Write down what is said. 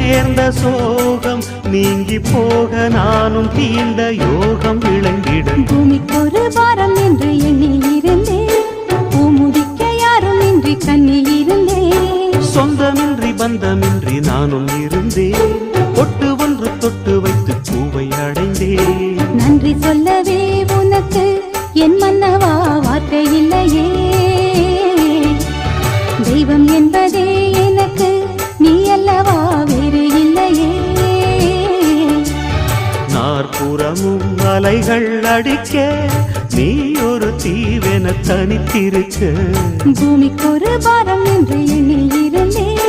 நேர்ந்த சோகம் நீங்கி போக நானும் தீண்ட யோகம் விளங்கிடும். பூமிக்கொரு பாரம் என்று எண்ணி இருந்தேன், பூமுடிக்க யாரும் இன்றி கண்ணில் இருந்தேன். சொந்தமின்றி பந்தமின்றி நானும் இருந்தேன், பொட்டு ஒன்று தொட்டு வைத்து பூவை அடைந்தேன். நன்றி சொல்லவே உனக்கு என் மன்னவா வார்த்தை இல்லையே, தெய்வம் என்பதே எனக்கு நீ அல்லவா வேறு இல்லையே. நாற்புறமும் அலைகள் அடிக்க நீ ஒரு தீவென தனித்திருக்க. பூமிக்கொரு பாரம் என்று எண்ணி இருந்தேன்,